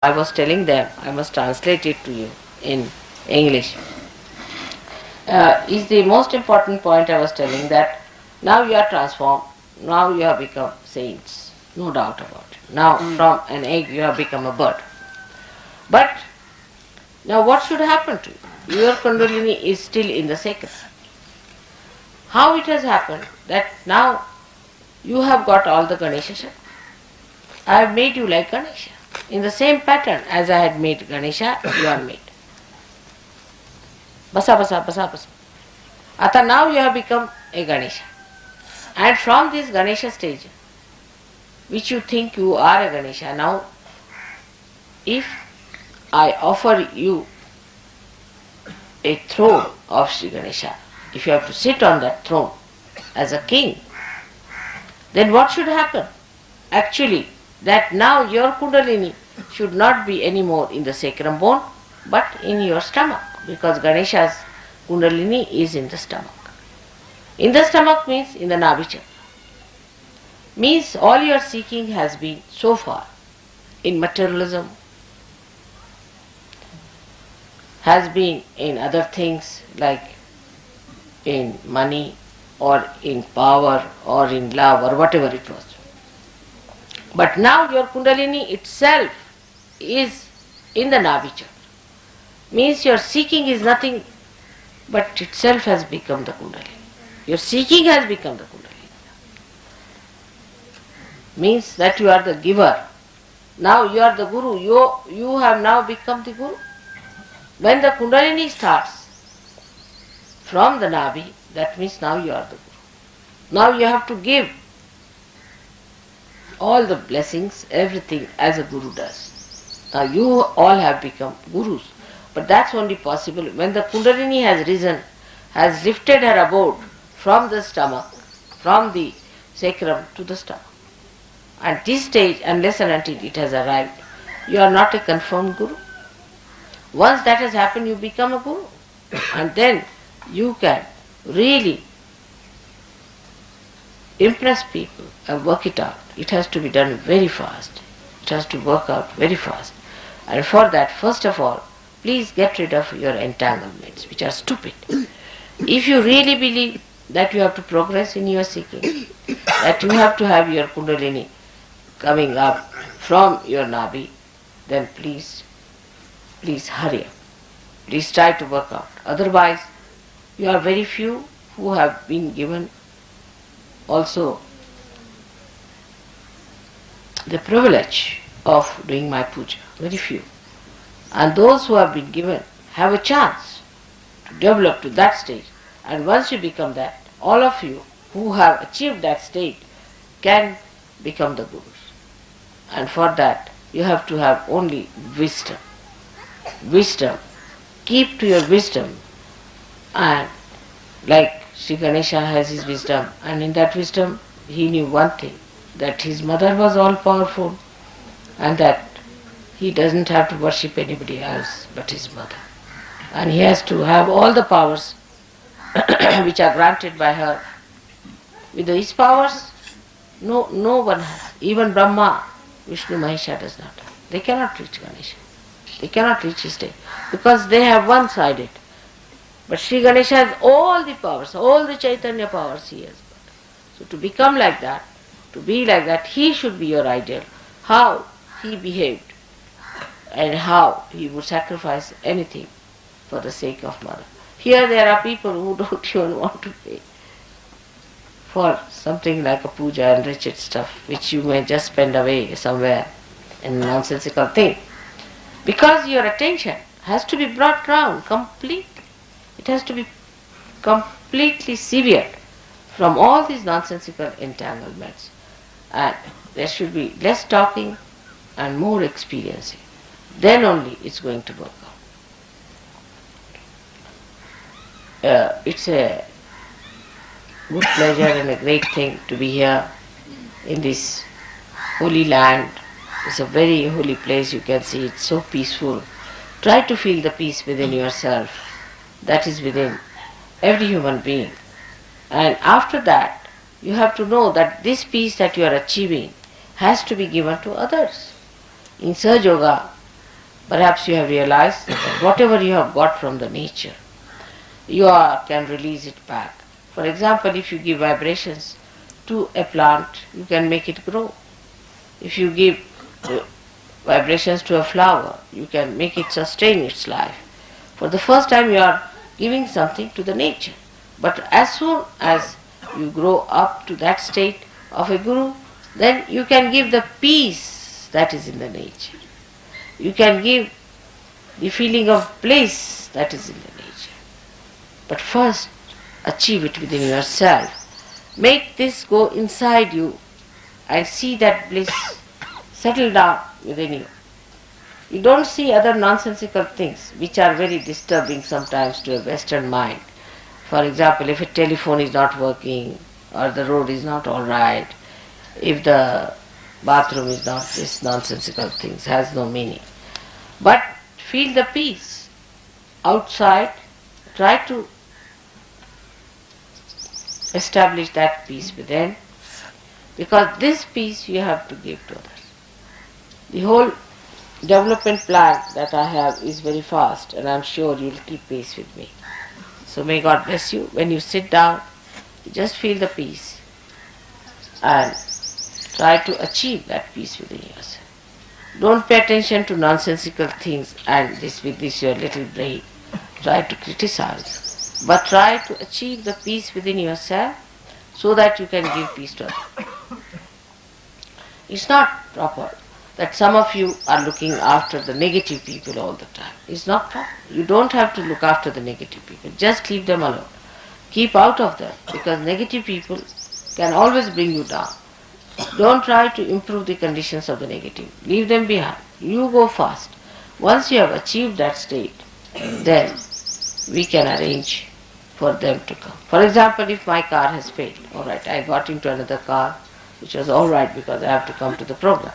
I was telling them, I must translate it to you in English. Is the most important point I was telling, that now you are transformed, now you have become saints, no doubt about it. Now from an egg you have become a bird. But now what should happen to you? Your Kundalini is still in the sacred. How it has happened that now you have got all the Ganesha Shakti. I have made you like Ganesha. In the same pattern as I had made Ganesha, you are made. Basa basa basa basa. Ata now you have become a Ganesha. And from this Ganesha stage, which you think you are a Ganesha, now if I offer you a throne of Sri Ganesha, if you have to sit on that throne as a king, then what should happen? Actually, that now your Kundalini should not be anymore in the sacrum bone, but in your stomach, because Ganesha's Kundalini is in the stomach. In the stomach means in the Nabhi chakra. Means all your seeking has been so far in materialism, has been in other things like in money or in power or in love or whatever it was. But now your Kundalini itself is in the Nabhi chakra. Means your seeking is nothing but itself has become the Kundalini. Your seeking has become the Kundalini. Means that you are the giver. Now you are the Guru. You have now become the Guru. When the Kundalini starts from the Nabhi, that means now you are the Guru. Now you have to give all the blessings, everything as a Guru does. Now you all have become Gurus. But that's only possible when the Kundalini has risen, has lifted her abode from the stomach, from the sacrum to the stomach. At this stage, unless and until it has arrived, you are not a confirmed Guru. Once that has happened, you become a Guru. And then you can really impress people and work it out. It has to be done very fast. It has to work out very fast. And for that, first of all, please get rid of your entanglements, which are stupid. If you really believe that you have to progress in your seeking, that you have to have your Kundalini coming up from your Nabhi, then please hurry up. Please try to work out. Otherwise, you are very few who have been given also the privilege of doing my puja. Very few. And those who have been given have a chance to develop to that stage. And once you become that, all of you who have achieved that state can become the Gurus. And for that, you have to have only wisdom. Wisdom. Keep to your wisdom. And like Sri Ganesha has his wisdom, and in that wisdom he knew one thing, that his mother was all powerful and that he doesn't have to worship anybody else but his mother. And he has to have all the powers which are granted by her. With his powers, no one has. Even Brahma, Vishnu, Mahesha does not have. They cannot reach Ganesha. They cannot reach his state because they have one-sided. But Sri Ganesha has all the powers, all the Chaitanya powers he has got. So to become like that, to be like that, he should be your ideal. How he behaved and how he would sacrifice anything for the sake of mother. Here there are people who don't even want to pay for something like a puja and wretched stuff, which you may just spend away somewhere in a nonsensical thing. Because your attention has to be brought round completely. It has to be completely severed from all these nonsensical entanglements. And there should be less talking and more experiencing. Then only it's going to work out. It's a good pleasure and a great thing to be here in this holy land. It's a very holy place, you can see. It's so peaceful. Try to feel the peace within yourself. That is within every human being. And after that, you have to know that this peace that you are achieving has to be given to others. In Sahaja Yoga, Perhaps you have realized that whatever you have got from the nature, can release it back. For example, if you give vibrations to a plant, you can make it grow. If you give vibrations to a flower, you can make it sustain its life. For the first time you are giving something to the nature. But as soon as you grow up to that state of a guru, then you can give the peace that is in the nature. You can give the feeling of bliss that is in the nature. But first, achieve it within yourself. Make this go inside you and see that bliss settle down within you. You don't see other nonsensical things which are very disturbing sometimes to a Western mind. For example, if a telephone is not working, or the road is not all right, if the bathroom is not, this nonsensical things has no meaning. But feel the peace outside. Try to establish that peace within, because this peace you have to give to others. The whole development plan that I have is very fast, and I am sure you will keep pace with me. So may God bless you. When you sit down, you just feel the peace and try to achieve that peace within yourself. Don't pay attention to nonsensical things and with this your little brain try to criticize, but try to achieve the peace within yourself so that you can give peace to others. It's not proper that some of you are looking after the negative people all the time. It's not proper. You don't have to look after the negative people. Just leave them alone. Keep out of them, because negative people can always bring you down. Don't try to improve the conditions of the negative. Leave them behind. You go fast. Once you have achieved that state, then we can arrange for them to come. For example, if my car has failed, alright, I got into another car, which was alright because I have to come to the program.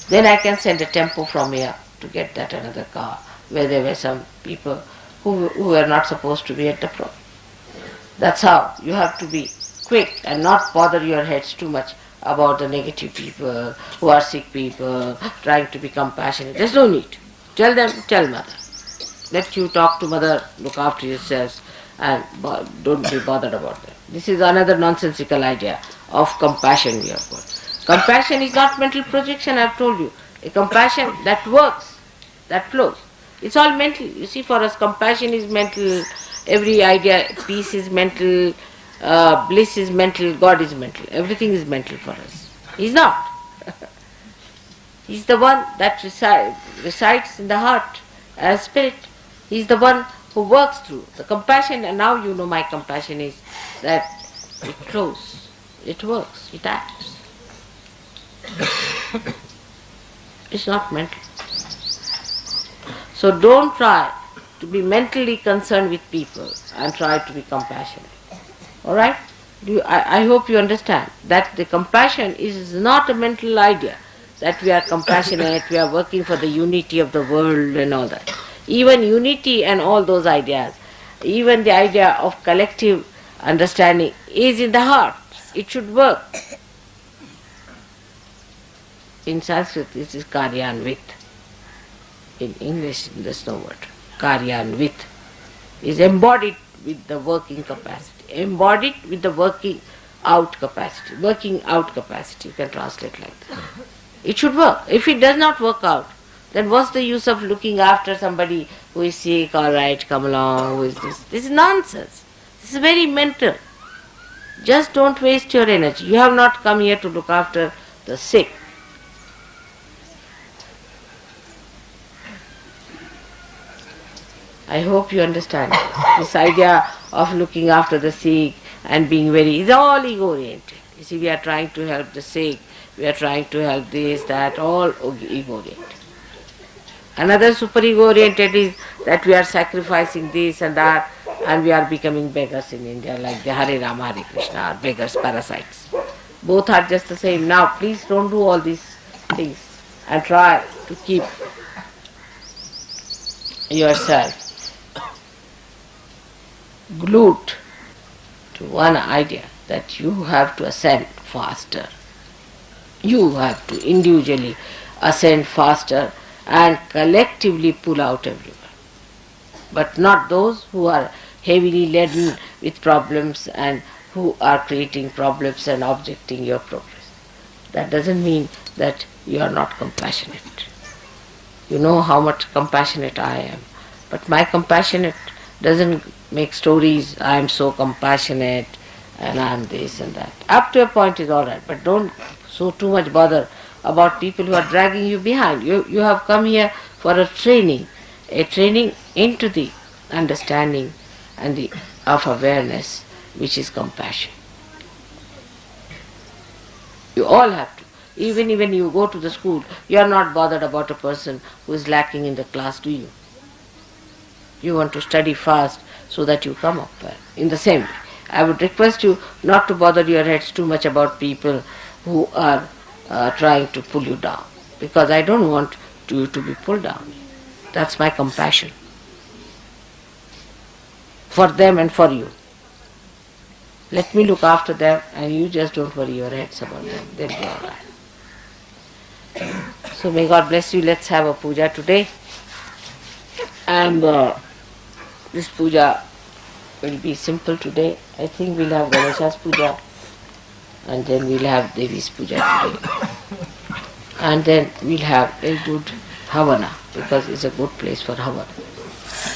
Then I can send a tempo from here to get that another car, where there were some people who were not supposed to be at the program. That's how you have to be quick and not bother your heads too much about the negative people, who are sick people, trying to be compassionate. There's no need. Tell them, tell mother. Let you talk to mother, look after yourselves, and don't be bothered about them. This is another nonsensical idea of compassion we have got. Compassion is not mental projection, I have told you. A compassion that works, that flows. It's all mental. You see, for us compassion is mental, every idea, peace is mental, bliss is mental, God is mental. Everything is mental for us. He's not. He's the one that resides in the heart as spirit. He's the one who works through. The compassion, and now you know my compassion is that it flows, it works, it acts. It's not mental. So don't try to be mentally concerned with people and try to be compassionate. Alright? I hope you understand that the compassion is not a mental idea, that we are compassionate, we are working for the unity of the world and all that. Even unity and all those ideas, even the idea of collective understanding is in the heart. It should work. In Sanskrit this is karyanvit. In English there's no word. Karyanvit is embodied with the working capacity. Embodied with the working out capacity. Working out capacity, you can translate like that. It should work. If it does not work out, then what's the use of looking after somebody who is sick, alright, come along, who is this? This is nonsense. This is very mental. Just don't waste your energy. You have not come here to look after the sick. I hope you understand this idea of looking after the sick and being is all ego-oriented. You see, we are trying to help the sick, we are trying to help this, that, all ego-oriented. Another super ego-oriented is that we are sacrificing this and that, and we are becoming beggars in India, like the Hare Rama, Hare Krishna, are beggars, parasites. Both are just the same. Now, please don't do all these things and try to keep yourself glued to one idea that you have to ascend faster. You have to individually ascend faster and collectively pull out everyone. But not those who are heavily laden with problems and who are creating problems and objecting your progress. That doesn't mean that you are not compassionate. You know how much compassionate I am. But my compassionate doesn't make stories, I am so compassionate and I am this and that. Up to a point is alright, but don't so too much bother about people who are dragging you behind. You have come here for a training into the understanding and the of awareness, which is compassion. You all have to. Even when you go to the school, you are not bothered about a person who is lacking in the class, do you? You want to study fast so that you come up well. In the same way, I would request you not to bother your heads too much about people who are trying to pull you down, because I don't want you to be pulled down. That's my compassion for them and for you. Let me look after them and you just don't worry your heads about them. They'll be all right. So may God bless you. Let's have a puja today. And this puja will be simple today. I think we'll have Ganesha's puja and then we'll have Devi's puja today. And then we'll have a good Havana, because it's a good place for Havana.